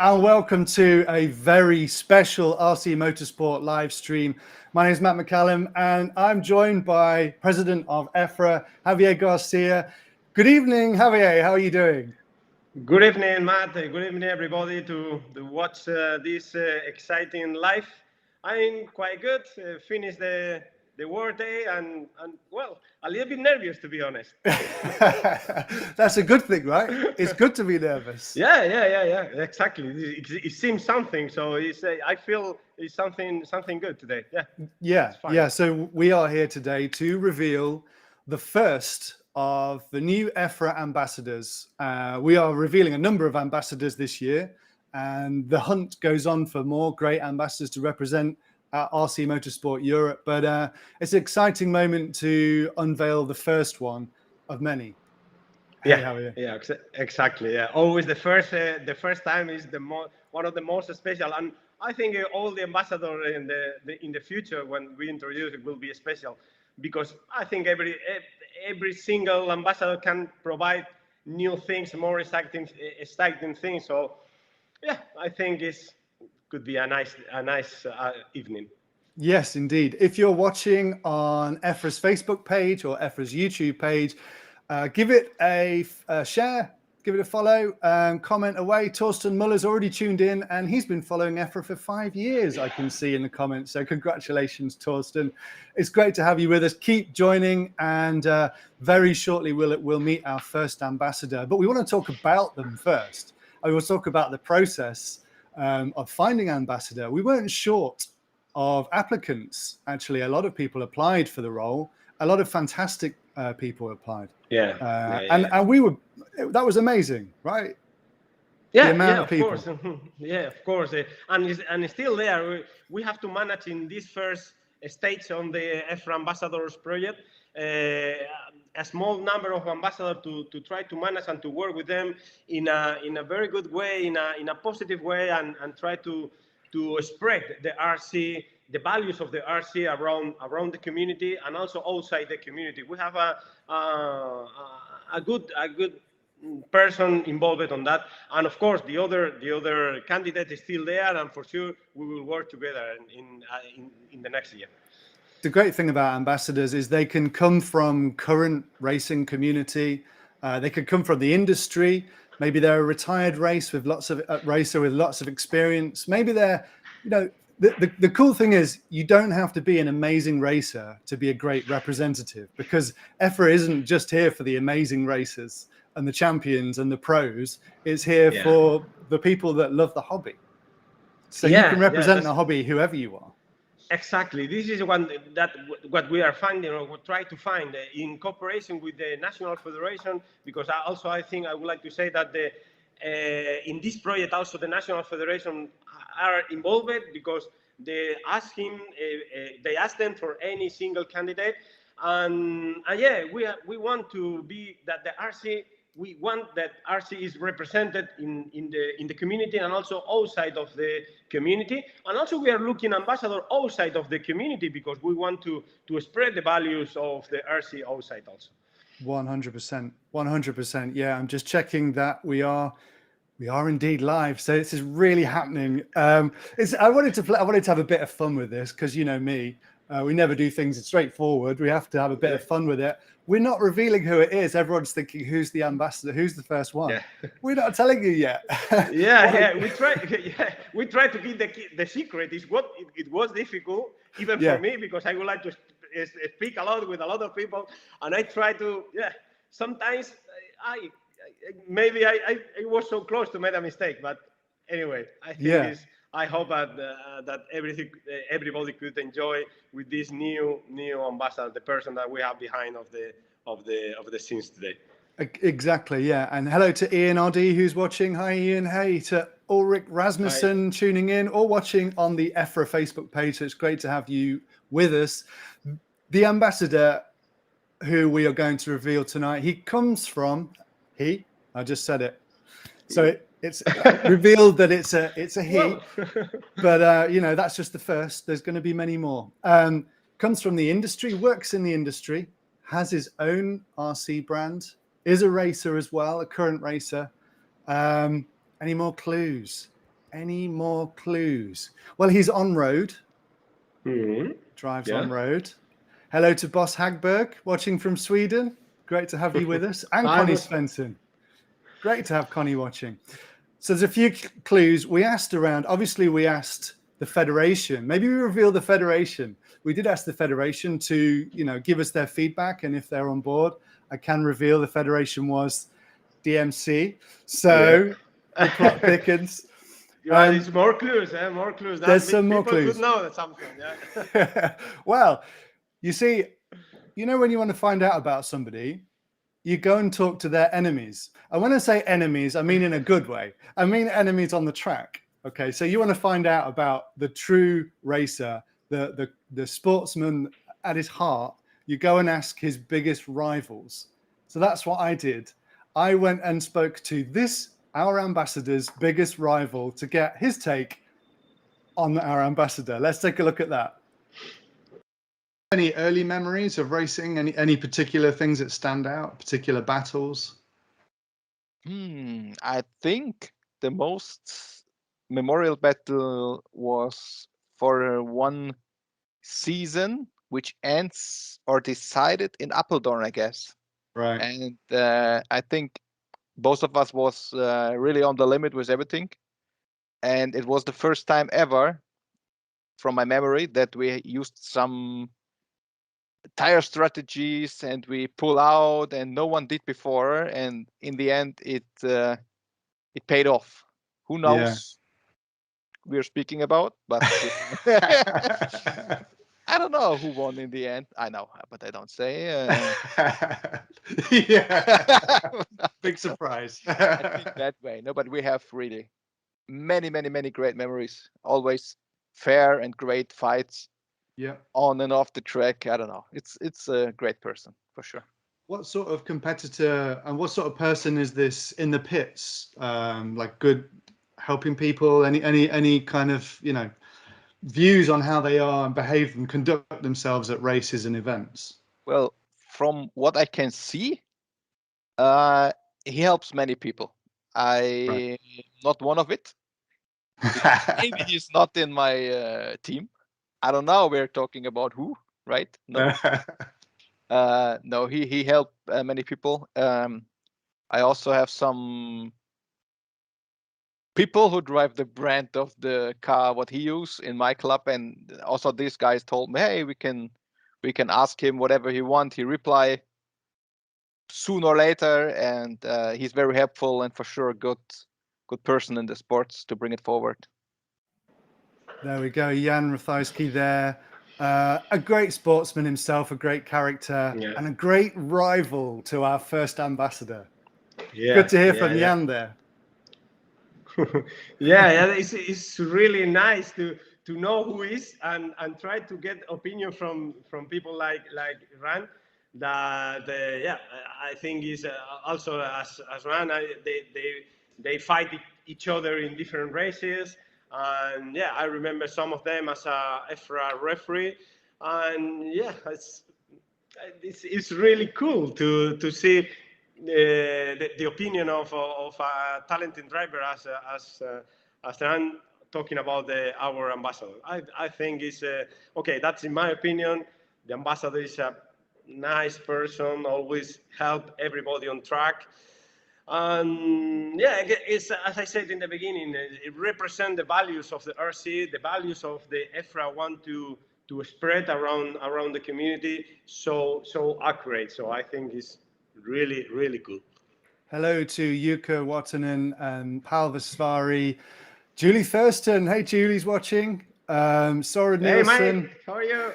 and welcome to a very special RC Motorsport live stream. My name is Matt McCallum, and I'm joined by President of EFRA, Javier Garcia. Good evening, Javier. How are you doing? Good evening, Matt. Good evening, everybody, to watch this exciting live. I'm quite good. Finished the work day and well, a little bit nervous, to be honest. That's a good thing, right? It's good to be nervous. Yeah. Exactly. It seems something. So I feel it's something good today. Yeah. So we are here today to reveal the first of the new EFRA ambassadors. We are revealing a number of ambassadors this year, and the hunt goes on for more great ambassadors to represent RC Motorsport Europe. But it's an exciting moment to unveil the first one of many. Yeah, exactly. Yeah, always the first time is one of the most special, and I think all the ambassadors in the future when we introduce it will be special, because I think every single ambassador can provide new things, more exciting things. So yeah, I think this could be a nice evening. Yes, indeed. If you're watching on EFRA's Facebook page or EFRA's YouTube page, give it a share, give it a follow, comment away. Torsten Muller's already tuned in, and he's been following EFRA for 5 years, I can see in the comments. So congratulations, Torsten. It's great to have you with us. Keep joining, and very shortly we'll meet our first ambassador. But we want to talk about them first. I will talk about the process of finding ambassador. We weren't short of applicants. Actually, a lot of people applied for the role. A lot of fantastic people applied. And we were, that was amazing, right? Yeah, of course. Yeah, of course. And it's still there. We have to manage in this first stage on the EFRA Ambassadors project a small number of ambassadors to try to manage and to work with them in a very good way, in a positive way, and try to spread the RC, the values of the RC around the community and also outside the community. We have a good person involved on that, and of course the other candidate is still there, and for sure we will work together in the next year. The great thing about ambassadors is they can come from current racing community, they could come from the industry. Maybe they're a retired racer with lots of experience. Maybe they're, the cool thing is you don't have to be an amazing racer to be a great representative, because EFRA isn't just here for the amazing racers and the champions and the pros. It's here for the people that love the hobby. So you can represent the hobby whoever you are. Exactly. This is what we are finding, or we try to find in cooperation with the National Federation, because I think I would like to say that in this project also the National Federation are involved, because they ask them for any single candidate, and we want to be that the RC. We want that RC is represented in the community and also outside of the community. And also we are looking ambassador outside of the community, because we want to spread the values of the RC outside also. 100%. Yeah, I'm just checking that we are indeed live. So this is really happening. I wanted to have a bit of fun with this, because you know me. We never do things straightforward. We have to have a bit of fun with it. We're not revealing who it is. Everyone's thinking, who's the ambassador? Who's the first one? Yeah. We're not telling you yet. We try to keep the secret. It was difficult, even for me, because I would like to speak a lot with a lot of people, and I try to. Sometimes I was so close to make a mistake, but anyway, I think I hope that everybody could enjoy with this new ambassador, the person that we have behind of the scenes today. Exactly, yeah. And hello to Ian Oddy, who's watching. Hi, Ian. Hey to Ulrich Rasmussen tuning in or watching on the EFRA Facebook page. So it's great to have you with us. The ambassador who we are going to reveal tonight, he comes from I just said it. So it's revealed that it's a he, but that's just the first. There's going to be many more. Comes from the industry, works in the industry, has his own RC brand, is a racer as well, a current racer. Any more clues? Any more clues? Well, he's on road. Drives on road. Hello to Boss Hagberg, watching from Sweden. Great to have you with us. And Connie Svensson. Great to have Connie watching. So there's a few clues. We asked around, obviously we asked the Federation. Maybe we reveal the Federation. We did ask the Federation to, give us their feedback, and if they're on board, I can reveal the Federation was DMC. So the plot thickens. It's more clues, more clues. There's some more clues. People could know something. Yeah. Well, you see, when you want to find out about somebody, you go and talk to their enemies. And when I say enemies, I mean in a good way. I mean enemies on the track. Okay, so you want to find out about the true racer, the sportsman at his heart. You go and ask his biggest rivals. So that's what I did. I went and spoke to our ambassador's biggest rival to get his take on our ambassador. Let's take a look at that. Any early memories of racing? Any particular things that stand out? Particular battles? I think the most memorial battle was for one season, which ends or decided in Apeldoorn, I guess. Right. And I think both of us was really on the limit with everything. And it was the first time ever, from my memory, that we used some tire strategies and we pull out, and no one did before. And in the end, it paid off. Who knows? We're speaking about, but I don't know who won in the end. I know, but I don't say. Big surprise. I think that way. No, but we have really many great memories. Always fair and great fights. Yeah. On and off the track. I don't know. It's a great person for sure. What sort of competitor and what sort of person is this in the pits? Like good, helping people. Any kind of views on how they are and behave and conduct themselves at races and events? Well, from what I can see, he helps many people. I'm not one of it. Maybe he's not in my team. I don't know. We're talking about who, right? No, no. He helped many people. I also have some people who drive the brand of the car what he used in my club, and also these guys told me, hey, we can ask him whatever he wants. He reply sooner or later, and he's very helpful and for sure a good person in the sports to bring it forward. There we go, Jan Rathowski there. A great sportsman himself, a great character, and a great rival to our first ambassador. Good to hear from Jan there. It's really nice to know who is and try to get opinion from people like Ran. That I think is also as Ran. They fight each other in different races. And I remember some of them as a EFRA referee, and it's really cool to see the opinion of a talented driver as Ran talking about our ambassador. I think it's okay. That's in my opinion. The ambassador is a nice person, always help everybody on track. And it's as I said in the beginning, it represents the values of the RC, the values of the EFRA want to spread around the community. So accurate. So I think it's really cool. Hello to Jukka Watanen and Paul Vasvari, Julie Thurston. Hey, Julie's watching. Sora Nielsen. Hey, mate. How are you?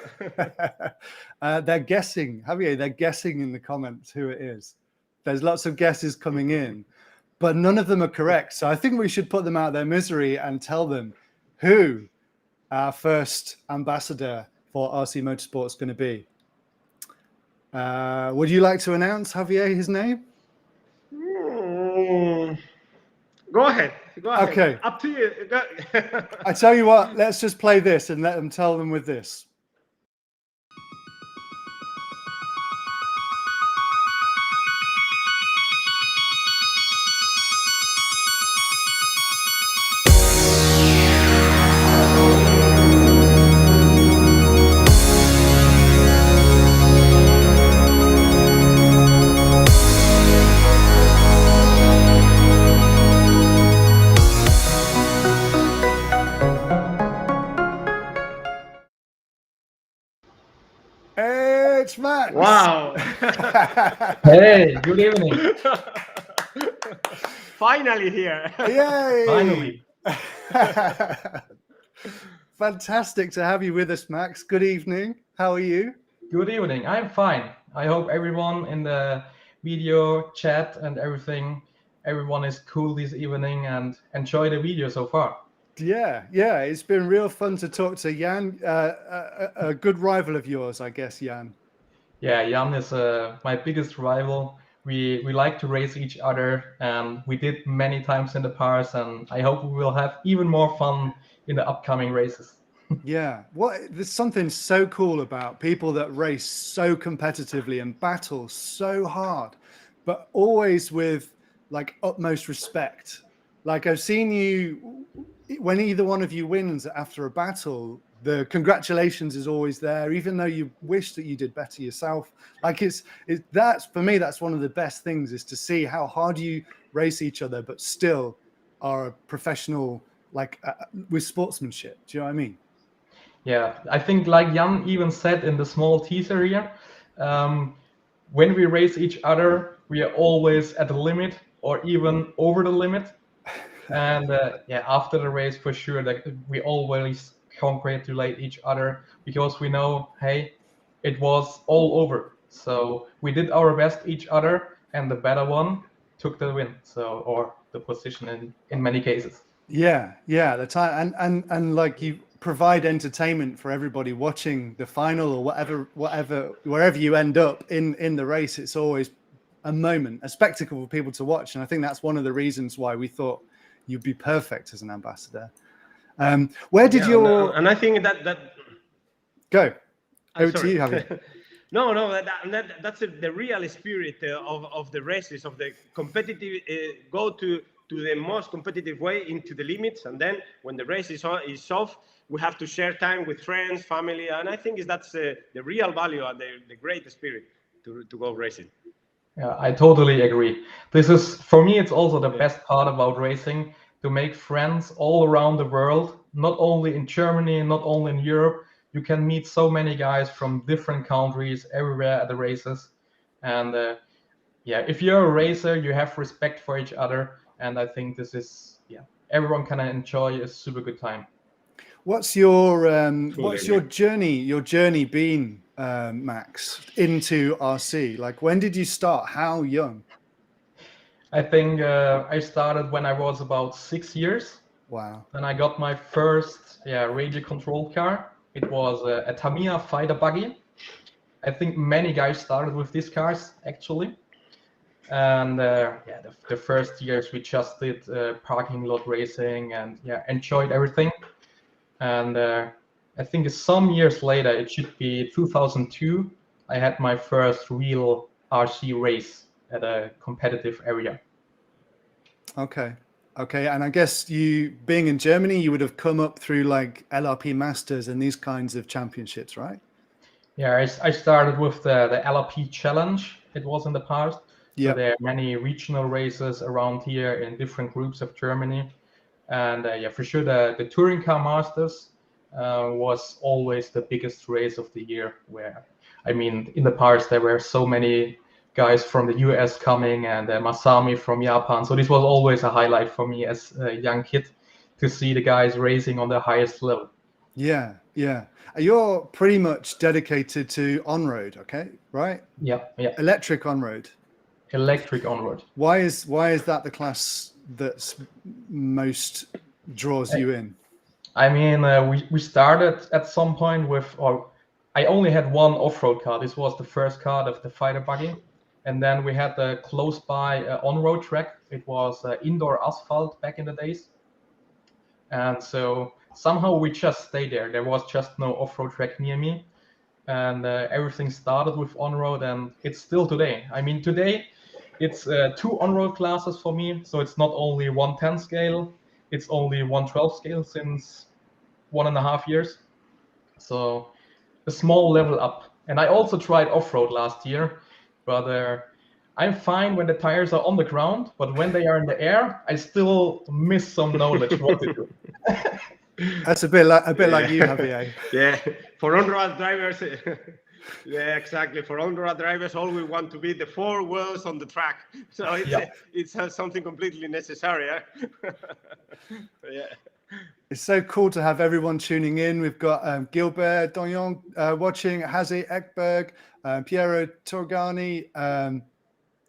They're guessing, Javier. They're guessing in the comments who it is. There's lots of guesses coming in, but none of them are correct. So I think we should put them out of their misery and tell them who our first ambassador for RC Motorsport is going to be. Would you like to announce, Javier, his name? Go ahead. Okay. Up to you. I tell you what, let's just play this and let them tell them with this. It's Max. Wow. Hey, good evening. Finally here. Yay. Finally. Fantastic to have you with us, Max. Good evening. How are you? Good evening. I'm fine. I hope everyone in the video chat and everyone is cool this evening and enjoy the video so far. Yeah, it's been real fun to talk to Jan, a good rival of yours, I guess, Jan. Yeah, Jan is my biggest rival. We like to race each other, and we did many times in the past, and I hope we will have even more fun in the upcoming races. Yeah, there's something so cool about people that race so competitively and battle so hard, but always with like utmost respect. Like I've seen you when either one of you wins after a battle, the congratulations is always there, even though you wish that you did better yourself. Like that's for me, that's one of the best things, is to see how hard you race each other, but still are a professional, like with sportsmanship. Do you know what I mean? Yeah, I think like Jan even said in the small teaser here, when we race each other, we are always at the limit or even over the limit. And yeah, after the race, for sure, that we always congratulate each other because we know, hey, it was all over. So we did our best each other, and the better one took the win. So, or the position in many cases. Yeah, the time and like you provide entertainment for everybody watching the final or wherever you end up in the race. It's always a moment, a spectacle for people to watch, and I think that's one of the reasons why we thought you'd be perfect as an ambassador. Where did your and I think that go over to you, Javi? That's the real spirit of the races, of the competitive. Go to the most competitive way, into the limits, and then when the race is off, we have to share time with friends, family, and I think that's the real value and the great spirit to go racing. Yeah, I totally agree. This is, for me, it's also the best part about racing, to make friends all around the world, not only in Germany, not only in Europe. You can meet so many guys from different countries everywhere at the races. And yeah, if you're a racer, you have respect for each other. And I think this is, yeah, everyone can enjoy a super good time. What's your journey been, Max, into RC? Like, when did you start? How young? I think I started when I was about 6 years. Wow. Then I got my first radio controlled car. It was a Tamiya fighter buggy. I think many guys started with these cars actually. And yeah, the first years we just did parking lot racing and enjoyed everything. And I think some years later, it should be 2002, I had my first real RC race at a competitive area. Okay, and I guess you, being in Germany, you would have come up through like LRP Masters and these kinds of championships, right? Yeah, I started with the LRP Challenge. It was in the past. So there are many regional races around here in different groups of Germany. And yeah, for sure, the Touring Car Masters was always the biggest race of the year, where, I mean, in the past, there were so many guys from the US coming and Masami from Japan. So this was always a highlight for me as a young kid, to see the guys racing on the highest level. Yeah. You're pretty much dedicated to on-road, okay? Right? Yeah. Electric on-road. Electric on-road. Why is that the class that's most draws you in? I mean, we started at some point with, or I only had one off-road car. This was the first car of the fighter buggy. And then we had the close by on-road track. It was indoor asphalt back in the days. And so somehow we just stayed there. There was just no off-road track near me. And everything started with on-road, and it's still today. I mean, today it's 2 on-road classes for me. So it's not only 110 scale, it's only 112 scale since 1.5 years. So a small level up. And I also tried off-road last year, but I'm fine when the tires are on the ground, but when they are in the air, I still miss some knowledge what to do. That's a bit like you, Javier. Yeah, for on-road drivers. Yeah, exactly. For on-road drivers, all we want to be the 4 wheels on the track. So it's something completely necessary. Yeah. It's so cool to have everyone tuning in. We've got Gilbert Dognon watching, Haze Ekberg, Piero Torgani.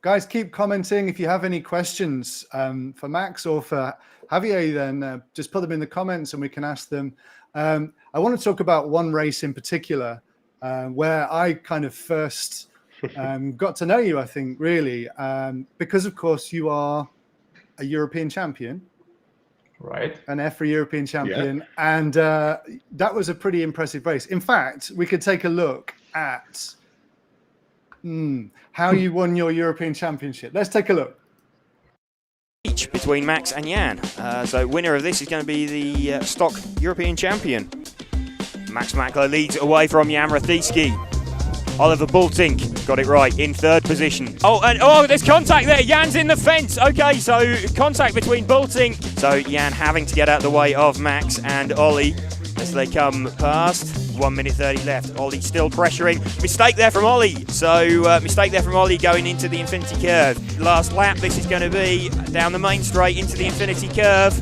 Guys, keep commenting. If you have any questions for Max or for Javier, then just put them in the comments and we can ask them. I want to talk about one race in particular where I kind of first got to know you, I think, really, because, of course, you are a European champion. Right. An EFRA European champion. Yeah. And that was a pretty impressive race. In fact, we could take a look at how you won your European championship. Let's take a look. Each between Max and Jan. So winner of this is going to be the stock European champion. Max Mackler leads away from Jan Rathieski. Oliver Bultink got it right in 3rd position. Oh, there's contact there. Jan's in the fence. Okay, so contact between Bultink. So Jan having to get out of the way of Max and Ollie as they come past. 1 minute 30 left. Ollie still pressuring. Mistake there from Ollie. So mistake there from Ollie going into the infinity curve. Last lap, this is going to be down the main straight into the infinity curve.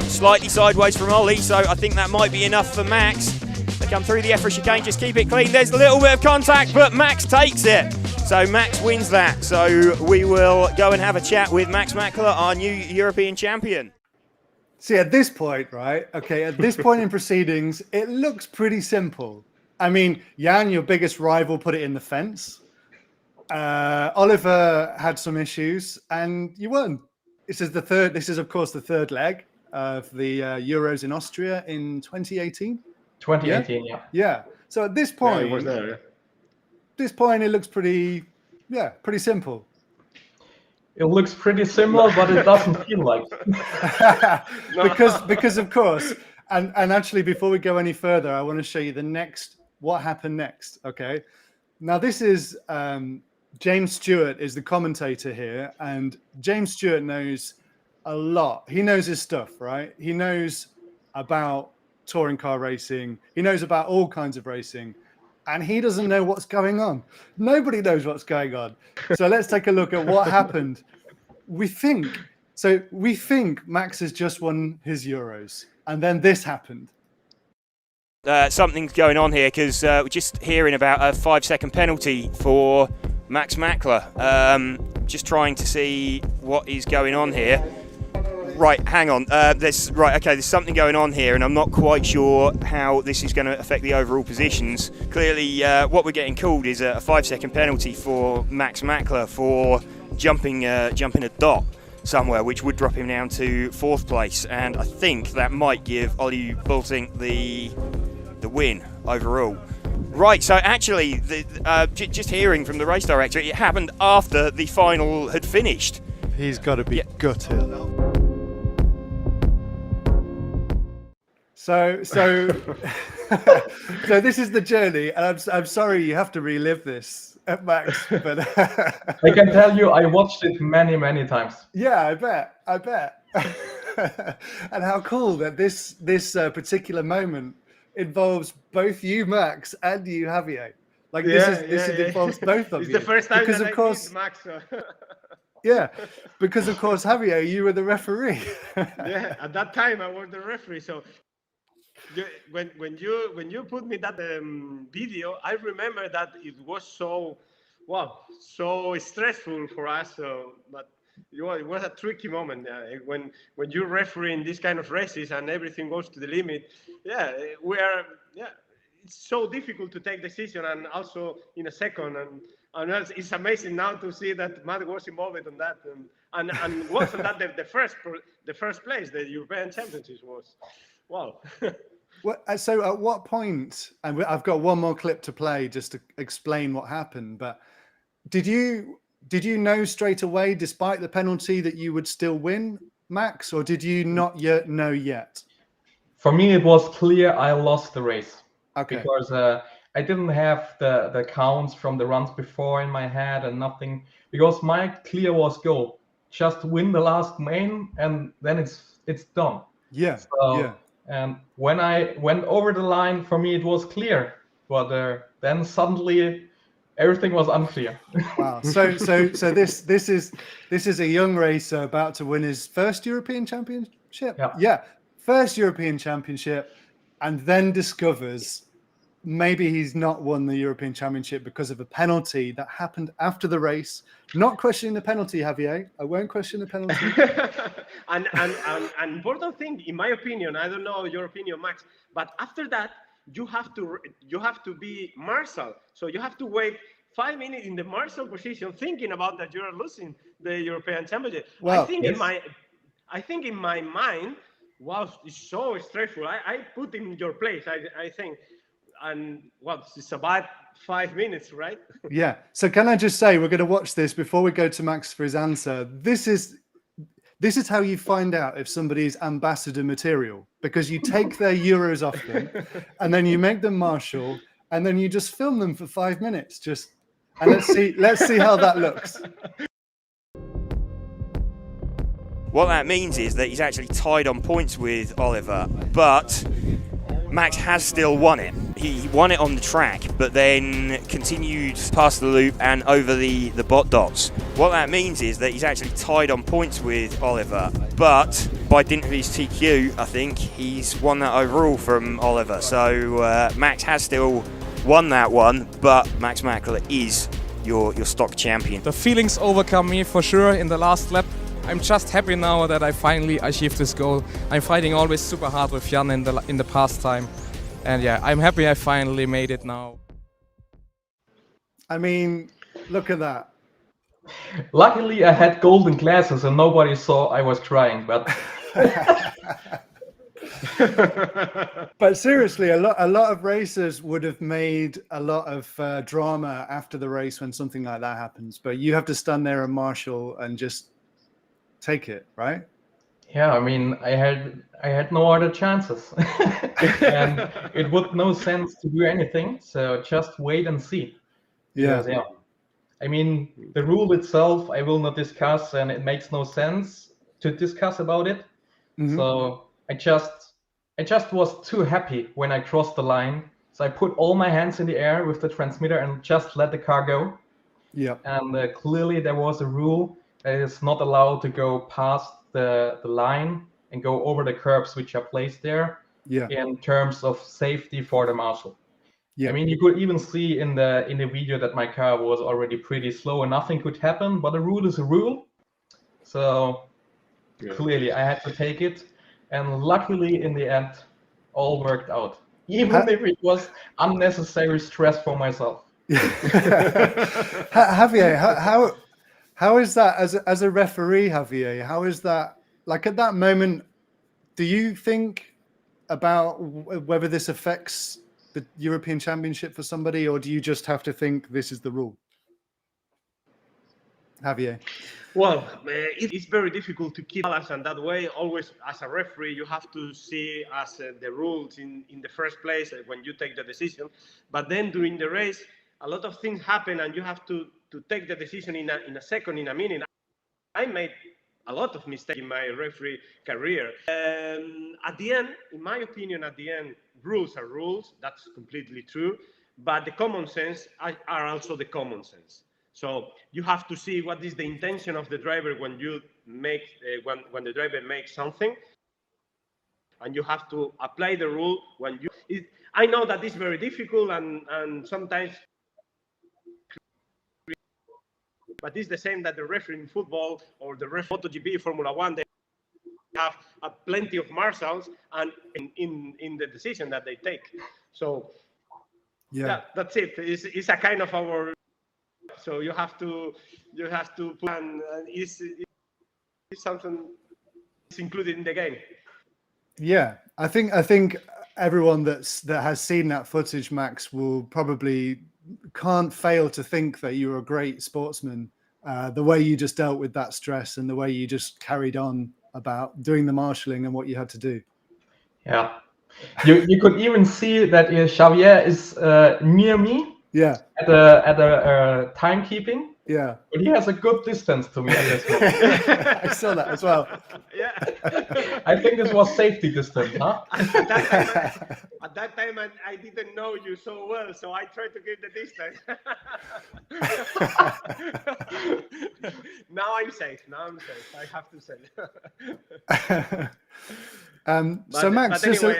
Slightly sideways from Ollie, so I think that might be enough for Max. They come through the EFRA chicane, just keep it clean. There's a little bit of contact, but Max takes it. So Max wins that. So we will go and have a chat with Max Mackler, our new European champion. See, at this point, right? Okay, at this point in proceedings, it looks pretty simple. I mean, Jan, your biggest rival, put it in the fence. Oliver had some issues, and you won. This is, of course, the 3rd leg of the Euros in Austria in 2018. 2018, yeah. Yeah. So at this point, it was there, this point, it looks pretty simple. It looks pretty similar, but it doesn't feel like. because of course, and actually, before we go any further, I want to show you what happened next. Okay. Now this is James Stewart is the commentator here, and James Stewart knows a lot. He knows his stuff, right? He knows about touring car racing. He knows about all kinds of racing, and he doesn't know what's going on. Nobody knows what's going on. So let's take a look at what happened. We think Max has just won his Euros, and then this happened. Something's going on here because we're just hearing about a 5-second penalty for Max Mackler. Just trying to see what is going on here. Right, hang on. There's something going on here, and I'm not quite sure how this is going to affect the overall positions. Clearly, what we're getting called is a 5-second penalty for Max Mackler for jumping a dot somewhere, which would drop him down to 4th place, and I think that might give Ollie Bultink the win overall. Right, so actually, just hearing from the race director, it happened after the final had finished. He's got to be gutted. So this is the journey, and I'm sorry you have to relive this, Max. But I can tell you, I watched it many times. Yeah, I bet. And how cool that this particular moment involves both you, Max, and you, Javier. Like this involves both of you. It's the first time because that of course, Max. Yeah, because of course, Javier, you were the referee. Yeah, at that time I was the referee. So when you put me that video, I remember that it was so stressful for us. But it was a tricky moment when you're refereeing these kind of races and everything goes to the limit. It's so difficult to take decision, and also in a second. And it's amazing now to see that Matt was involved on that, and wasn't that the first place the European Championships was. Wow. So at what point, and I've got one more clip to play just to explain what happened, but did you know straight away, despite the penalty, that you would still win, Max, or did you not yet know yet? For me, it was clear I lost the race. Okay. Because I didn't have the counts from the runs before in my head and nothing, because my clear was go, just win the last main and then it's done. Yeah. So yeah. And when I went over the line, for me it was clear, but then suddenly everything was unclear. Wow. So this is a young racer about to win his first European Championship. Yeah. First European Championship, and then discovers maybe he's not won the European Championship because of a penalty that happened after the race. Not questioning the penalty, Javier. I won't question the penalty. and an important thing, in my opinion, I don't know your opinion, Max, but after that, you have to be marshal. So you have to wait 5 minutes in the marshal position, thinking about that you are losing the European Championship. Well, I think in my mind, wow, it's so stressful. I put in your place, I think. And it's about 5 minutes, right? Yeah. So can I just say, we're going to watch this before we go to Max for his answer. This is how you find out if somebody's ambassador material, because you take their Euros off them and then you make them marshal and then you just film them for 5 minutes. And let's see how that looks. What that means is that he's actually tied on points with Oliver, but Max has still won it. He won it on the track, but then continued past the loop and over the bot dots. What that means is that he's actually tied on points with Oliver, but by dint of his TQ, I think he's won that overall from Oliver. So Max has still won that one, but Max Mackler is your stock champion. The feelings overcome me for sure in the last lap. I'm just happy now that I finally achieved this goal. I'm fighting always super hard with Jan in the past time. And yeah, I'm happy I finally made it now. I mean, look at that. Luckily, I had golden glasses and nobody saw I was crying, but... But seriously, a lot of racers would have made a lot of drama after the race when something like that happens. But you have to stand there and marshal and just take it, right? Yeah, I mean, I had no other chances, and it would no sense to do anything. So just wait and see. Yeah. Because, I mean, the rule itself I will not discuss, and it makes no sense to discuss about it. Mm-hmm. So I just was too happy when I crossed the line. So I put all my hands in the air with the transmitter and just let the car go. Yeah. And clearly there was a rule that is not allowed to go past the line and go over the curbs which are placed there. Yeah. In terms of safety for the marshal. Yeah. I mean, you could even see in the video that my car was already pretty slow and nothing could happen, but a rule is a rule. So clearly I had to take it. And luckily, in the end, all worked out, even if it was unnecessary stress for myself. Javier, how is that as a referee, Javier? How is that, like at that moment, do you think about whether this affects the European Championship for somebody, or do you just have to think this is the rule? Javier? Well, it's very difficult to keep balance, and that way, always as a referee, you have to see as the rules in the first place when you take the decision. But then during the race, a lot of things happen, and you have to take the decision in a second, in a minute. I made a lot of mistakes in my referee career. At the end, in my opinion, rules are rules. That's completely true. But the common sense are also the common sense. So you have to see what is the intention of the driver when you make when the driver makes something, and you have to apply the rule when you. I know that it's very difficult and sometimes, but it's the same that the referee in football or the referee in MotoGP, Formula One. They have plenty of marshals and in the decision that they take. So yeah, that's it. It's a kind of our. So you have to plan. It's something that's included in the game. Yeah, I think everyone that has seen that footage, Max, will probably can't fail to think that you're a great sportsman. The way you just dealt with that stress and the way you just carried on about doing the marshalling and what you had to do. Yeah, you could even see that Xavier is near me. Yeah. At a timekeeping, Yeah. But he has a good distance to me at this moment. I saw that as well. Yeah. I think this was safety distance, huh? At that time, I didn't know you so well, so I tried to keep the distance. Now I'm safe. I have to say. So Max, but anyway,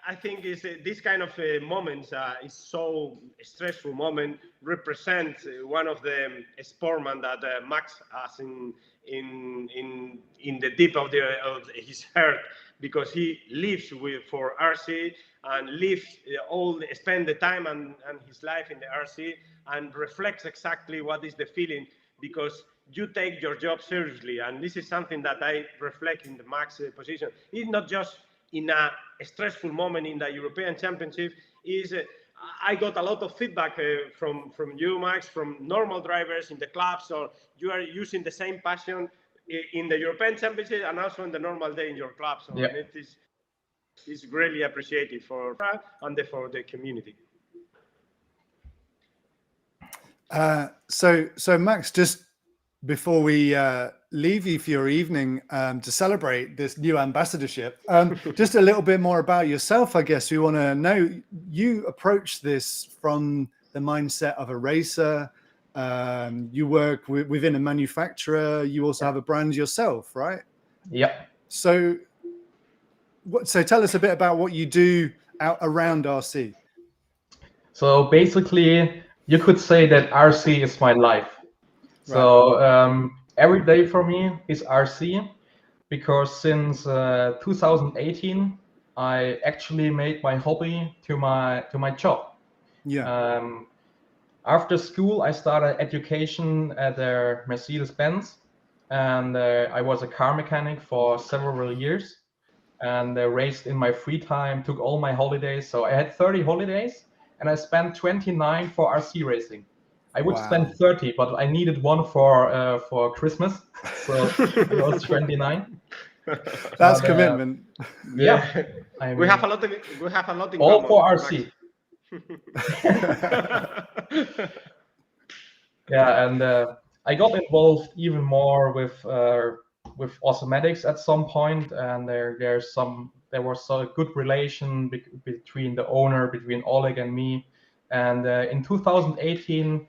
I think is this kind of moments is so stressful moment represents one of the sportman that Max has in the deep of his heart, because he lives for RC and lives spend the time and his life in the RC and reflects exactly what is the feeling, because you take your job seriously, and this is something that I reflect in the Max position. It's not just in a stressful moment in the European Championship. I got a lot of feedback from you, Max, from normal drivers in the clubs, or you are using the same passion in the European Championship and also in the normal day in your club. So yeah. it is greatly appreciated for and for the community. So Max, just before we leave you for your evening to celebrate this new ambassadorship, just a little bit more about yourself, I guess. We want to know, you approach this from the mindset of a racer. You work within a manufacturer. You also have a brand yourself, right? Yeah. So tell us a bit about what you do out around RC. So basically, you could say that RC is my life. Right. So every day for me is RC, because since 2018, I actually made my hobby to my job. Yeah. After school, I started education at the Mercedes-Benz, and I was a car mechanic for several years, and raced in my free time, took all my holidays. So I had 30 holidays, and I spent 29 for RC racing. I would spend 30, but I needed one for Christmas, so it was 29. That's commitment. Yeah, I mean, we have a lot in all common, for RC. Yeah, and I got involved even more with automatics at some point, and there was a good relation between the owner, between Oleg and me. And in 2018,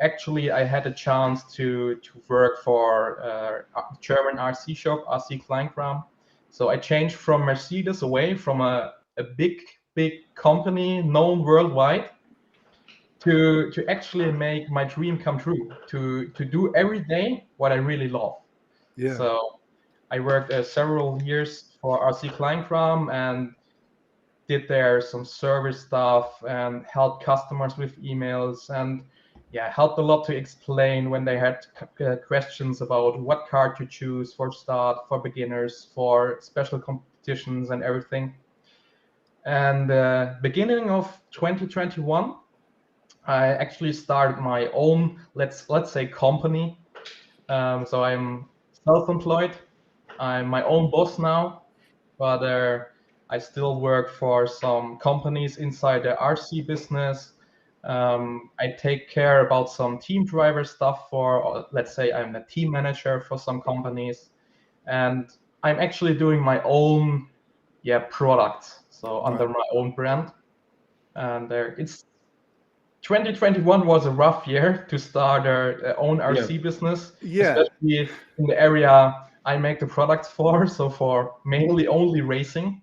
actually, I had a chance to work for a German RC shop, RC Kleinkram. So I changed from Mercedes away from a big company known worldwide to actually make my dream come true, to do every day what I really love. Yeah. So I worked several years for RC Kleinkram and did there some service stuff and helped customers with emails, and helped a lot to explain when they had questions about what car to choose for start, for beginners, for special competitions and everything. And beginning of 2021, I actually started my own, let's say, company. So I'm self-employed. I'm my own boss now, but I still work for some companies inside the RC business. I take care about some team driver stuff for, let's say, I'm a team manager for some companies, and I'm actually doing my own, products. So under my own brand, and it's 2021 was a rough year to start our own RC business, especially in the area I make the products for, so for mainly only racing.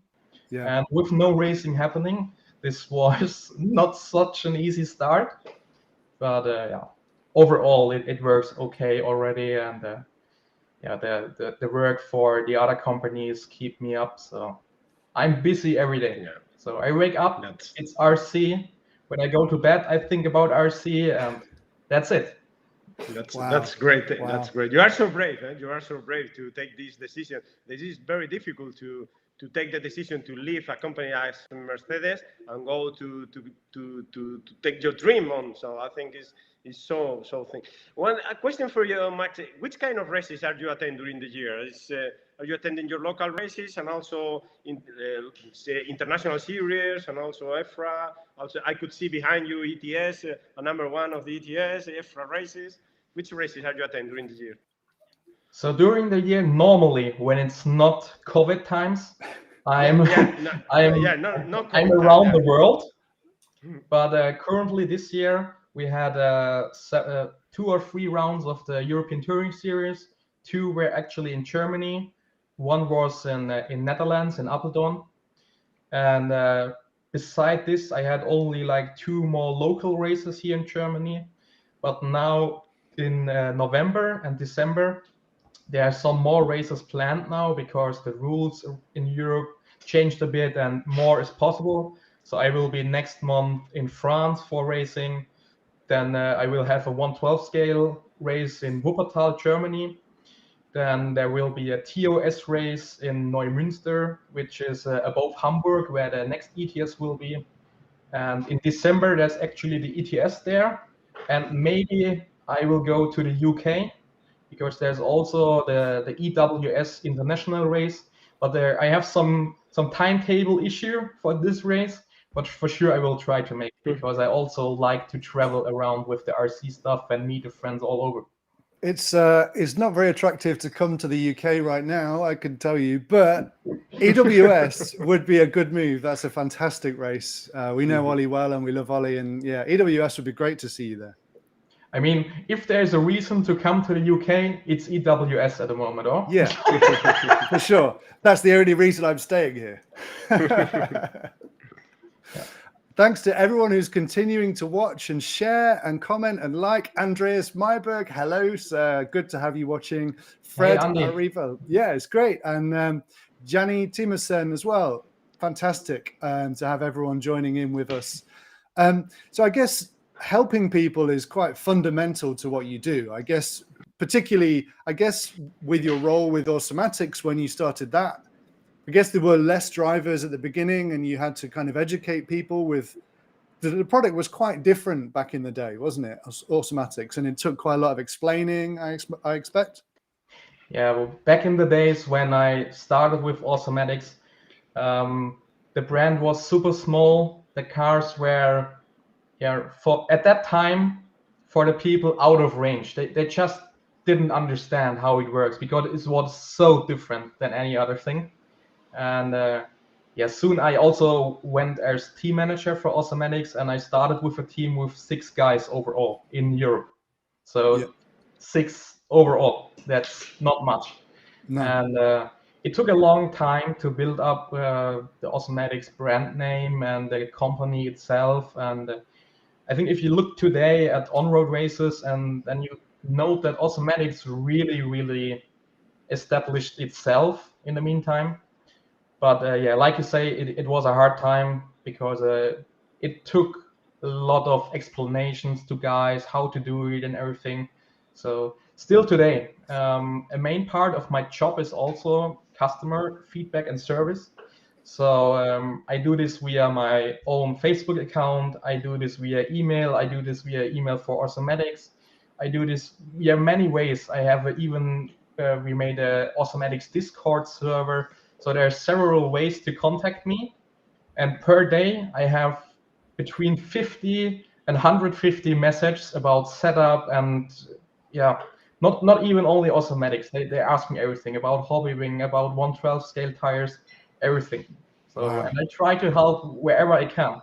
And with no racing happening, this was not such an easy start. But overall, it works okay already, and the work for the other companies keep me up. So I'm busy every day. Yeah. So I wake up, it's RC. When I go to bed, I think about RC, and that's it. That's great. Wow. That's great. You are so brave. You are so brave to take this decision. This is very difficult to take the decision to leave a company as Mercedes and go to take your dream on. So I think is so thing. A question for you, Max. Which kind of races are you attending during the year? Are you attending your local races and also in international series and also EFRA? Also, I could see behind you ETS, a number one of the ETS, EFRA races. which races are you attending during the year? So during the year, normally when it's not COVID times, I'm I'm around the world. But currently this year we had 2 or 3 rounds of the European Touring Series. 2 were actually in Germany. 1 was in Netherlands in Apeldoorn. And beside this, I had only like 2 more local races here in Germany. But now in November and December, there are some more races planned now because the rules in Europe changed a bit and more is possible. So I will be next month in France for racing. Then I will have a 112 scale race in Wuppertal, Germany. Then there will be a TOS race in Neumünster, which is above Hamburg, where the next ETS will be. And in December, there's actually the ETS there. And maybe I will go to the UK because there's also the EWS international race. But there I have some timetable issue for this race. But for sure, I will try to make it because I also like to travel around with the RC stuff and meet the friends all over. It's not very attractive to come to the UK right now, I can tell you, but EWS would be a good move. That's a fantastic race. We know Ollie well and we love Ollie, and yeah, EWS would be great to see you there. I mean, if there's a reason to come to the UK, it's EWS at the moment, oh? Yeah, for sure. That's the only reason I'm staying here. Thanks to everyone who's continuing to watch and share and comment and like. Andreas Myberg, hello, sir. Good to have you watching. Fred Arriva, yeah, it's great. And Gianni Timerson as well. Fantastic to have everyone joining in with us. So I guess helping people is quite fundamental to what you do. I guess, particularly, with your role with Automatics when you started that, I guess there were less drivers at the beginning and you had to kind of educate people with the product was quite different back in the day, wasn't it? Automatics, and it took quite a lot of explaining, I expect. Yeah, well, back in the days when I started with Automatics, the brand was super small. The cars were, at that time, for the people out of range. They just didn't understand how it works because it was so different than any other thing. And soon I also went as team manager for Automatics, and I started with a team with 6 guys overall in Europe. So 6 overall, that's not much. No. And it took a long time to build up the Automatics brand name and the company itself. And I think if you look today at on-road races and then you note that Automatics really, really established itself in the meantime. But like you say, it was a hard time because it took a lot of explanations to guys how to do it and everything. So still today, a main part of my job is also customer feedback and service. So I do this via my own Facebook account. I do this via email. I do this via email for Automatics. I do this via many ways. I have we made a Automatics Discord server. So there are several ways to contact me, and per day I have between 50 and 150 messages about setup and not even only Automatics. They ask me everything about hobbying, about 112 scale tires, everything. So and I try to help wherever I can.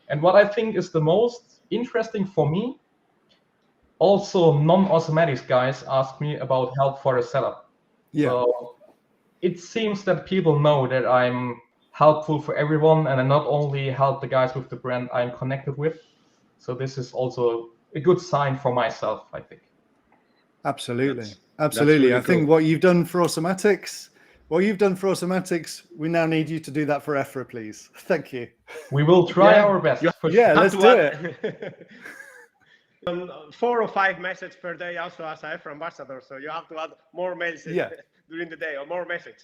And what I think is the most interesting for me, also non-Automatics guys ask me about help for the setup. Yeah. So it seems that people know that I'm helpful for everyone, and I not only help the guys with the brand I'm connected with. So this is also a good sign for myself, I think. Absolutely. Really I think what you've done for Automatics, we now need you to do that for EFRA, please. Thank you. We will try our best. Let's do it. 4 or 5 messages per day also as an EFRA ambassador, so you have to add more mails during the day or more messages.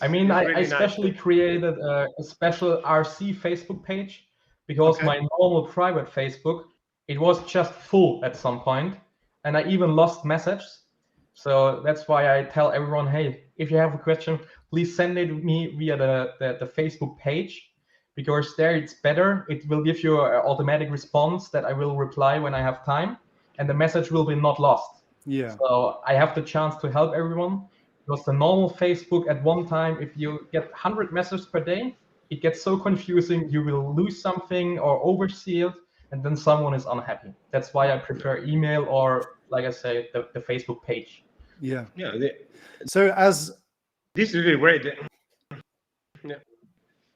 I mean, I especially created a special RC Facebook page because my normal private Facebook, it was just full at some point, and I even lost messages. So that's why I tell everyone, hey, if you have a question, please send it me via the Facebook page. because there it's better. It will give you an automatic response that I will reply when I have time, and the message will be not lost. Yeah. So I have the chance to help everyone. Because the normal Facebook at one time, if you get 100 messages per day, it gets so confusing. You will lose something or oversee it, and then someone is unhappy. That's why I prefer email or, like I say, the Facebook page. Yeah. Yeah. So as this is really great. Yeah.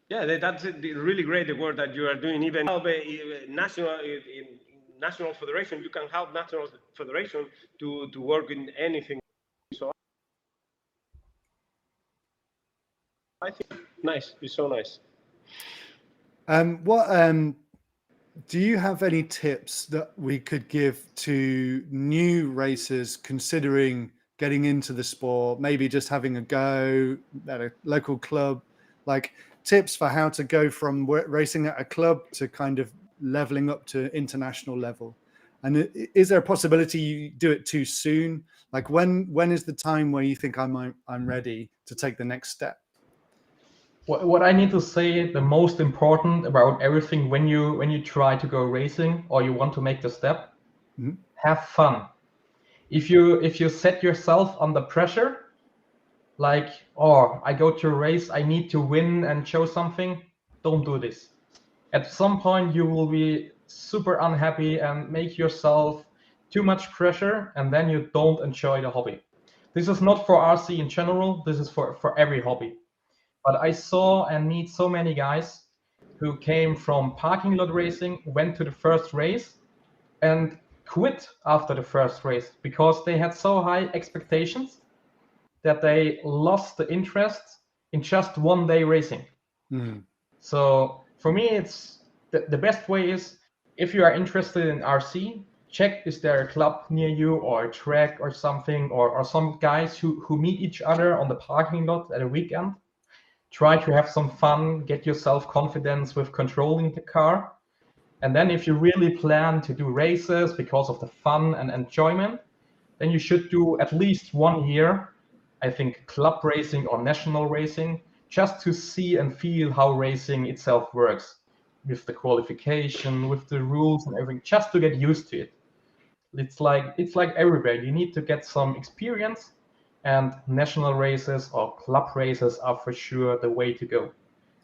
Yeah, that's really great, the work that you are doing. Even national federation, you can help national federation to work in anything. So I think nice. It's so nice. Do you have any tips that we could give to new racers considering getting into the sport, maybe just having a go at a local club, like tips for how to go from racing at a club to kind of leveling up to international level? And is there a possibility you do it too soon? Like when is the time where you think I'm ready to take the next step? What I need to say, the most important about everything when you try to go racing or you want to make the step, have fun. If you set yourself under pressure, like, oh, I go to a race, I need to win and show something, don't do this. At some point you will be super unhappy and make yourself too much pressure, and then you don't enjoy the hobby. This is not for RC in general, this is for every hobby. But I saw and meet so many guys who came from parking lot racing, went to the first race, and quit after the first race because they had so high expectations that they lost the interest in just one day racing. So for me, it's the best way is, if you are interested in RC, check is there a club near you or a track or something, or some guys who meet each other on the parking lot at a weekend. Try to have some fun, get yourself confidence with controlling the car. And then if you really plan to do races because of the fun and enjoyment, then you should do at least 1 year, I think, club racing or national racing, just to see and feel how racing itself works, with the qualification, with the rules and everything, just to get used to it. It's like everywhere. You need to get some experience, and national races or club races are for sure the way to go.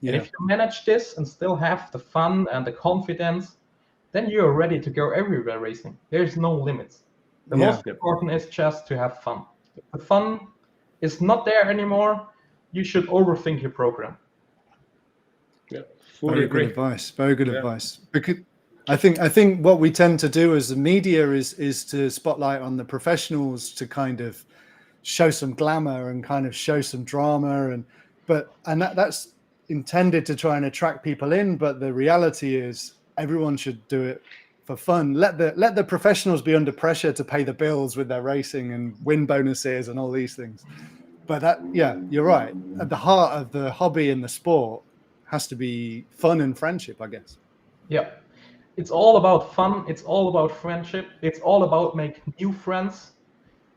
Yeah. And if you manage this and still have the fun and the confidence, then you're ready to go everywhere racing. There's no limits. The most important is just to have fun. If the fun is not there anymore, you should overthink your program. Yeah, very good advice. Very good advice. Because I think what we tend to do as the media is to spotlight on the professionals, to kind of show some glamour and kind of show some drama, and that's intended to try and attract people in. But the reality is everyone should do it for fun. Let the professionals be under pressure to pay the bills with their racing and win bonuses and all these things. But you're right. At the heart of the hobby and the sport has to be fun and friendship, I guess. Yeah. It's all about fun. It's all about friendship. It's all about making new friends,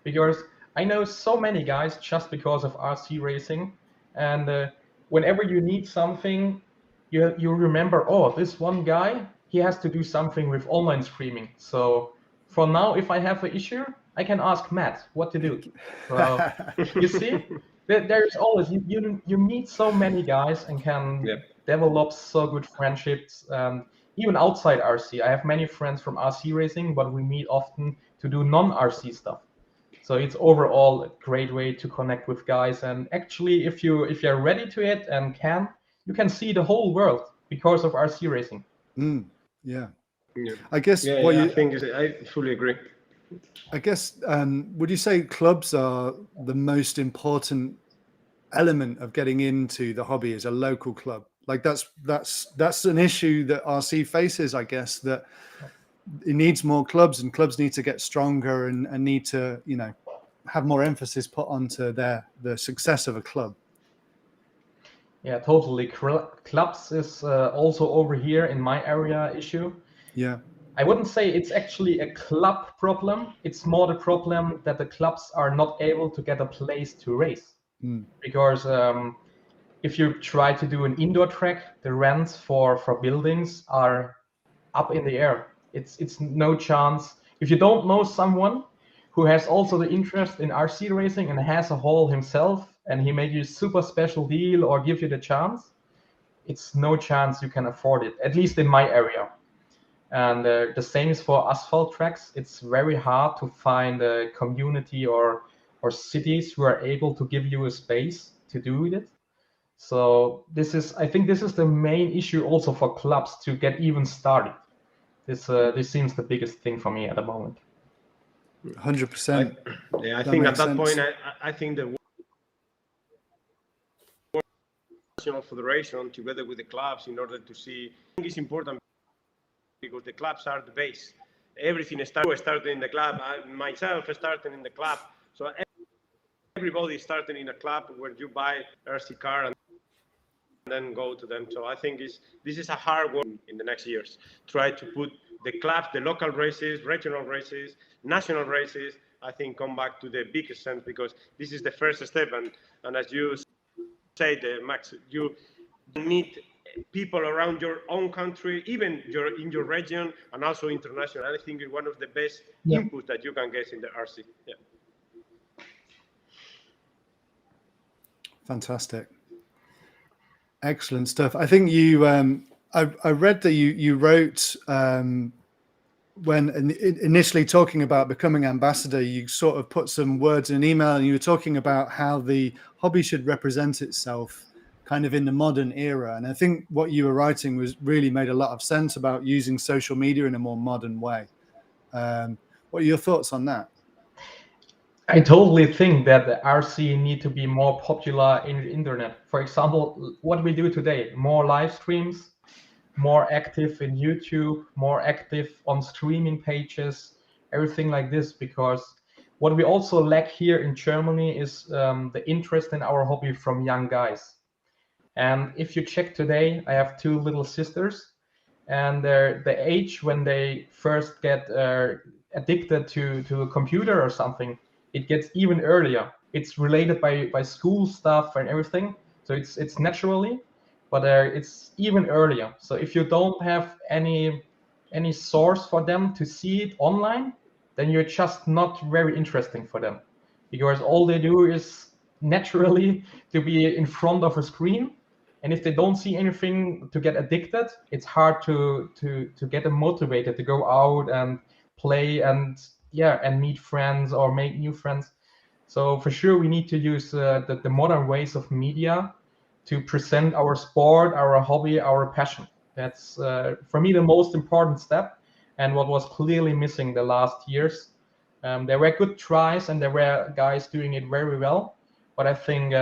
because I know so many guys just because of RC racing, and whenever you need something, you remember, oh, this one guy, he has to do something with online streaming. So for now, if I have an issue, I can ask Matt what to do. So you see, there's always, you meet so many guys and can develop so good friendships. Even outside RC, I have many friends from RC racing, but we meet often to do non-RC stuff. So it's overall a great way to connect with guys. And actually, if you're ready to it and you can see the whole world because of RC racing. I guess I fully agree. I guess would you say clubs are the most important element of getting into the hobby as a local club? Like that's an issue that RC faces, I guess, that it needs more clubs, and clubs need to get stronger and need to, have more emphasis put onto the success of a club. Yeah, totally. Clubs is also over here in my area issue. Yeah. I wouldn't say it's actually a club problem. It's more the problem that the clubs are not able to get a place to race. Because if you try to do an indoor track, the rents for buildings are up in the air. It's no chance. If you don't know someone who has also the interest in RC racing and has a hall himself, and he made you a super special deal or give you the chance, it's no chance you can afford it, at least in my area. And the same is for asphalt tracks. It's very hard to find a community or cities who are able to give you a space to do it. So I think this is the main issue also for clubs to get even started. This seems the biggest thing for me at the moment. 100%. I think at that point, I think the National Federation, together with the clubs, in order to see, I think it's important because the clubs are the base. Everything started in the club. Myself started in the club. So everybody started in a club where you buy RC car and then go to them. So I think this is a hard work in the next years. Try to put the clubs, the local races, regional races, national races, I think come back to the biggest sense, because this is the first step. And as you said, Max, you need people around your own country, even in your region, and also international. I think it's one of the best inputs that you can get in the RC. Yeah. Fantastic. Excellent stuff. I think you, I read that you wrote, when initially talking about becoming ambassador, you sort of put some words in an email, and you were talking about how the hobby should represent itself kind of in the modern era. And I think what you were writing really made a lot of sense about using social media in a more modern way. What are your thoughts on that? I totally think that the RC need to be more popular in the internet. For example, what we do today, more live streams, more active in YouTube, more active on streaming pages, everything like this, because what we also lack here in Germany is the interest in our hobby from young guys. And if you check today, I have 2 little sisters, and the age when they first get addicted to a computer or something, it gets even earlier. It's related by school stuff and everything, so it's naturally, but it's even earlier. So if you don't have any source for them to see it online, then you're just not very interesting for them, because all they do is naturally to be in front of a screen. And if they don't see anything to get addicted, it's hard to get them motivated to go out and play and meet friends or make new friends. So for sure, we need to use the modern ways of media to present our sport, our hobby, our passion. That's for me the most important step, and what was clearly missing the last years. There were good tries and there were guys doing it very well, but I think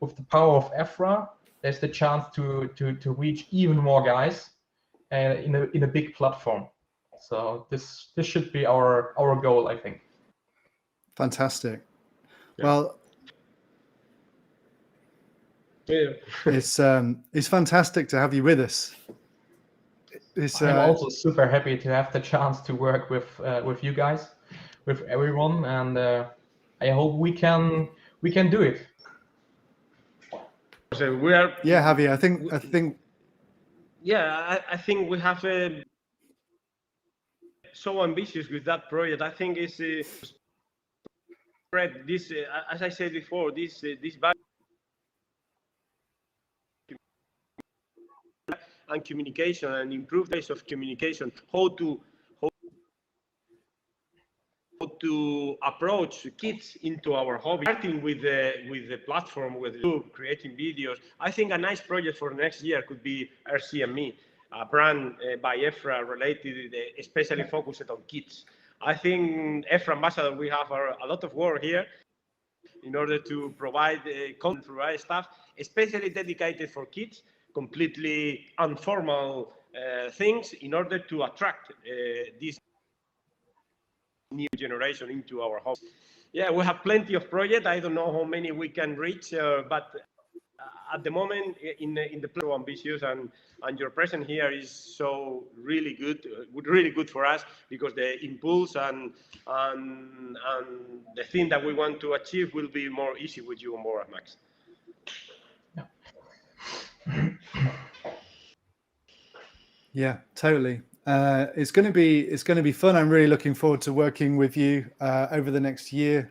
with the power of EFRA, there's the chance to reach even more guys in a big platform. So this should be our goal, I think. Fantastic. Yeah. Well, it's fantastic to have you with us. I'm also super happy to have the chance to work with you guys, with everyone, and I hope we can do it. So we are. Yeah, Javier. I think. Yeah, I think we have so ambitious with that project. I think it's spread this, as I said before, this and communication and improve the ways of communication, how to approach kids into our hobby, starting with the platform, with YouTube, creating videos. I think a nice project for next year could be RC and Me, a brand by EFRA related, especially focused on kids. I think EFRA Ambassador, we have a lot of work here in order to provide content, provide stuff, especially dedicated for kids, completely informal things, in order to attract this new generation into our home. Yeah, we have plenty of projects. I don't know how many we can reach, but at the moment in the plan, so ambitious, and your presence here is so really good for us, because the impulse and the thing that we want to achieve will be more easy with you and more, Max. Yeah. Yeah, totally. It's going to be fun. I'm really looking forward to working with you over the next year.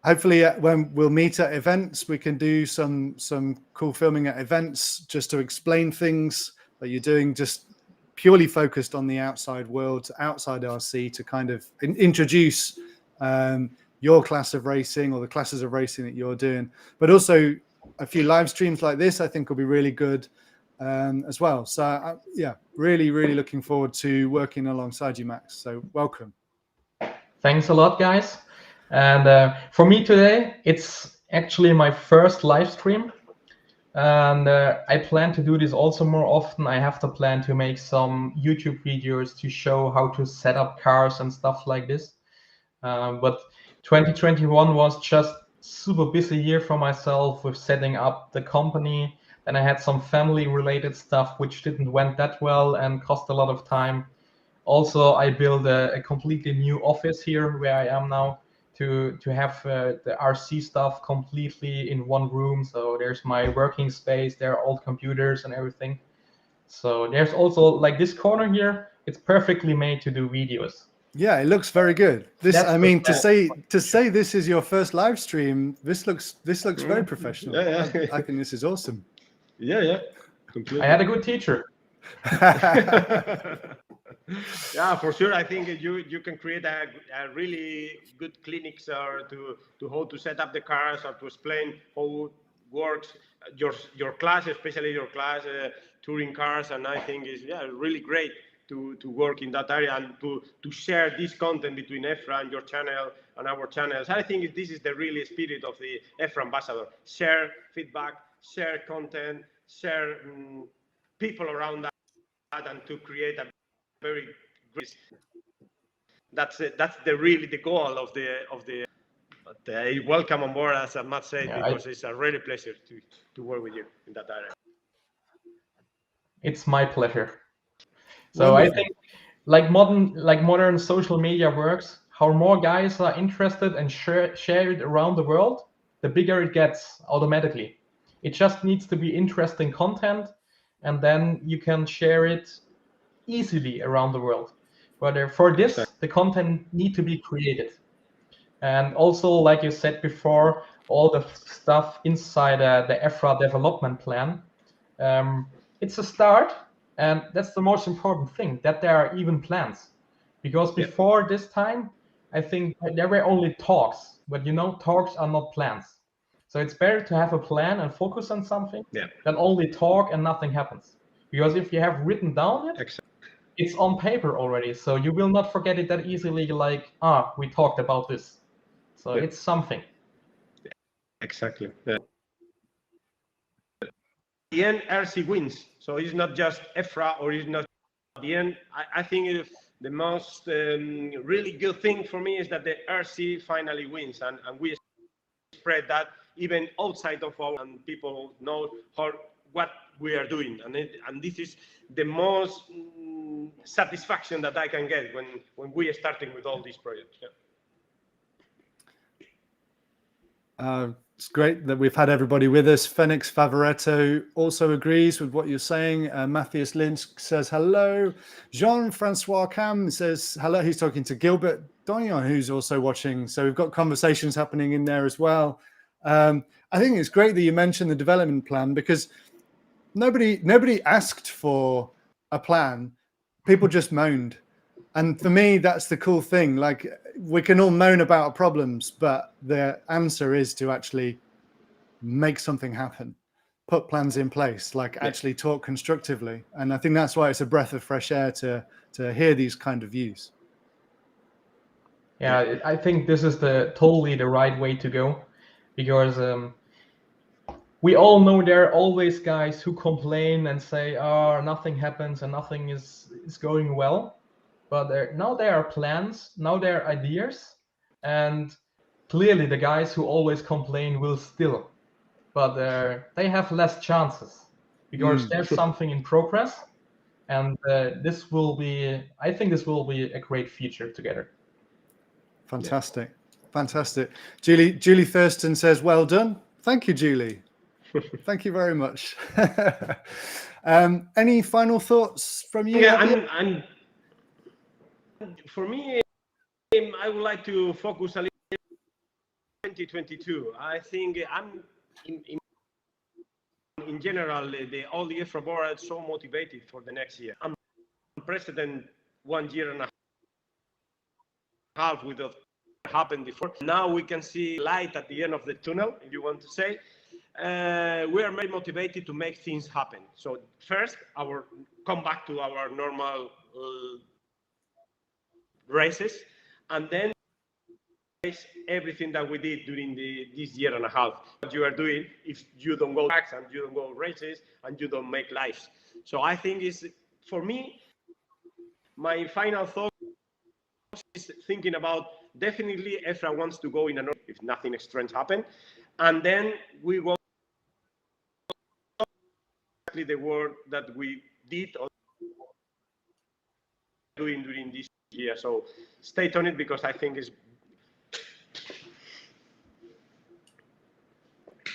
Hopefully, when we'll meet at events, we can do some cool filming at events just to explain things that you're doing, just purely focused on the outside world, outside RC, to kind of introduce your class of racing or the classes of racing that you're doing. But also a few live streams like this, I think, will be really good as well. So yeah, really looking forward to working alongside you, Max. So welcome. Thanks a lot, guys. And for me today, it's actually my first live stream, and I plan to do this also more often. I have to plan to make some YouTube videos to show how to set up cars and stuff like this. But 2021 was just super busy year for myself with setting up the company. Then I had some family related stuff which didn't went that well and cost a lot of time. Also, I built a completely new office here where I am now to have the RC stuff completely in one room. So there's my working space, there are old computers and everything. So there's also like this corner here, it's perfectly made to do videos. Yeah, it looks very good. This, I mean, to say this is your first live stream, this looks very professional. Yeah. I think this is awesome. Yeah, completely. I had a good teacher. Yeah, for sure. I think you can create a really good clinics to how to set up the cars or to explain how works your class, especially your class touring cars. And I think it's really great to work in that area and to share this content between EFRA and your channel and our channels. I think this is the really spirit of the EFRA ambassador: share feedback, share content, share people around that, and to create a very great. That's really the goal of the. But welcome on board, as Matt said, because it's a really pleasure to work with you in that area. It's my pleasure. So wonderful. I think like modern social media works, how more guys are interested and share it around the world, the bigger it gets automatically. It just needs to be interesting content, and then you can share it easily around the world. But for this, the content need to be created. And also, like you said before, all the stuff inside the EFRA development plan, it's a start. And that's the most important thing, that there are even plans. Because before this time, I think there were only talks. But talks are not plans. So it's better to have a plan and focus on something than only talk and nothing happens. Because if you have written down it, it's on paper already. So you will not forget it that easily, like, we talked about this. So it's something. Exactly. Yeah. The end, RC wins. So it's not just EFRA, or it's not the end. I think the most really good thing for me is that the RC finally wins, and we spread that even outside of our, and people know what we are doing, and this is the most satisfaction that I can get when we are starting with all these projects. It's great that we've had everybody with us. Phoenix Favoretto also agrees with what you're saying. Matthias Lynch says hello. Jean-Francois Cam says hello. He's talking to Gilbert Dognon, who's also watching. So we've got conversations happening in there as well. I think it's great that you mentioned the development plan, because nobody asked for a plan. People just moaned. And for me, that's the cool thing. Like, we can all moan about our problems, but the answer is to actually make something happen, put plans in place, like actually talk constructively. And I think that's why it's a breath of fresh air to hear these kind of views. Yeah, I think this is totally the right way to go, because we all know there are always guys who complain and say, nothing happens and nothing is going well. But now there are plans, now there are ideas, and clearly the guys who always complain will still, but they have less chances, because there's something in progress, and I think this will be a great future together. Fantastic. Julie Thurston says, well done. Thank you, Julie. Thank you very much. Any final thoughts from you? Yeah, for me, I would like to focus a little on 2022. I think I'm in general, all the EFRA board are so motivated for the next year. Unprecedented 1 year and a half without happened before. Now we can see light at the end of the tunnel, if you want to say. We are very motivated to make things happen. So first, come back to our normal races, and then everything that we did during this year and a half. What you are doing if you don't go tracks and you don't go races and you don't make lives. So I think for me, my final thought is thinking about definitely EFRA wants to go in another if nothing strange happens, and then we will exactly the work that we did or doing during this year. So stay on it because I think it's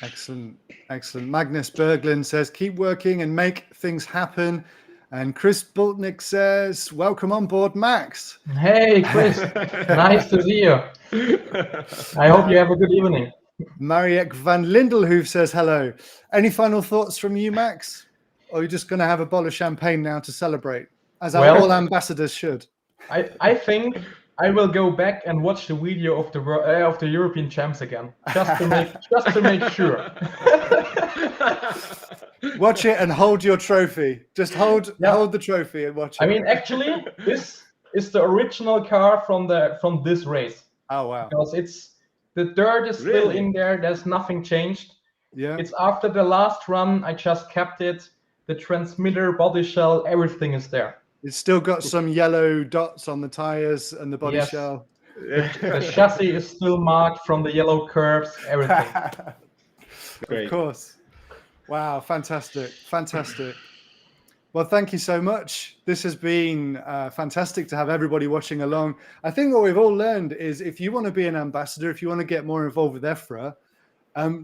excellent. Magnus Berglund says, keep working and make things happen. And Chris Bultnick says, welcome on board, Max. Hey, Chris. Nice to see you. I hope you have a good evening. Mariek van Lindelhoef says hello. Any final thoughts from you, Max? Or are you just going to have a bottle of champagne now to celebrate, as all ambassadors should? I think I will go back and watch the video of the European champs again, just to make sure. Watch it and hold your trophy. Just hold the trophy and watch it. I mean, actually, this is the original car from this race. Oh wow! Because the dirt is still in there. There's nothing changed. Yeah. It's after the last run. I just kept it. The transmitter, body shell, everything is there. It's still got some yellow dots on the tires and the body shell. The chassis is still marked from the yellow curves, everything. Of course. Wow, fantastic. Well, thank you so much. This has been fantastic to have everybody watching along. I think what we've all learned is if you want to be an ambassador, if you want to get more involved with EFRA,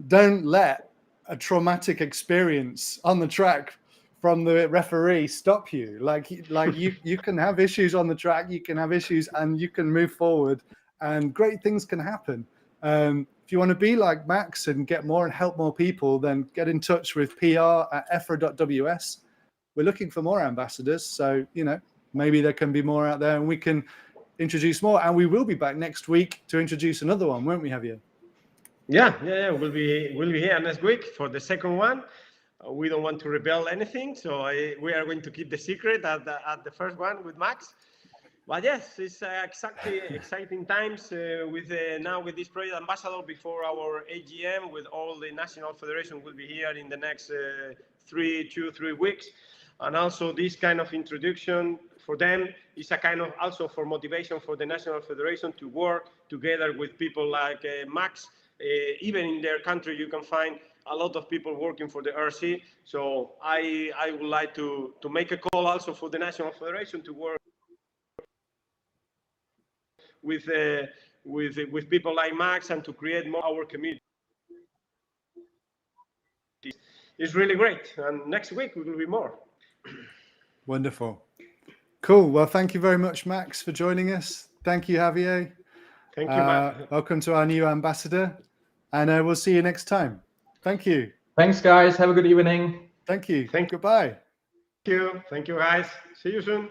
don't let a traumatic experience on the track from the referee stop you. Like you can have issues on the track, you can have issues and you can move forward and great things can happen. If you want to be like Max and get more and help more people, then get in touch with pr@efra.ws. We're looking for more ambassadors. So, maybe there can be more out there and we can introduce more. And we will be back next week to introduce another one, won't we, Javier? Yeah. We'll be here next week for the second one. We don't want to reveal anything, so we are going to keep the secret at the first one with Max. But yes, it's exactly exciting times with this project ambassador before our AGM. With all the national federation will be here in the next 3 weeks, and also this kind of introduction for them is a kind of also for motivation for the national federation to work together with people like Max. Even in their country, you can find a lot of people working for the RC. So I would like to make a call also for the national federation to work with people like Max and to create more our community. It's really great. And next week we will be more. Wonderful. Cool. Well, thank you very much, Max, for joining us. Thank you, Javier. Thank you, Matt. Welcome to our new ambassador. And we'll see you next time. Thank you. Thanks, guys. Have a good evening. Thank you. Goodbye. Thank you. Thank you, guys. See you soon.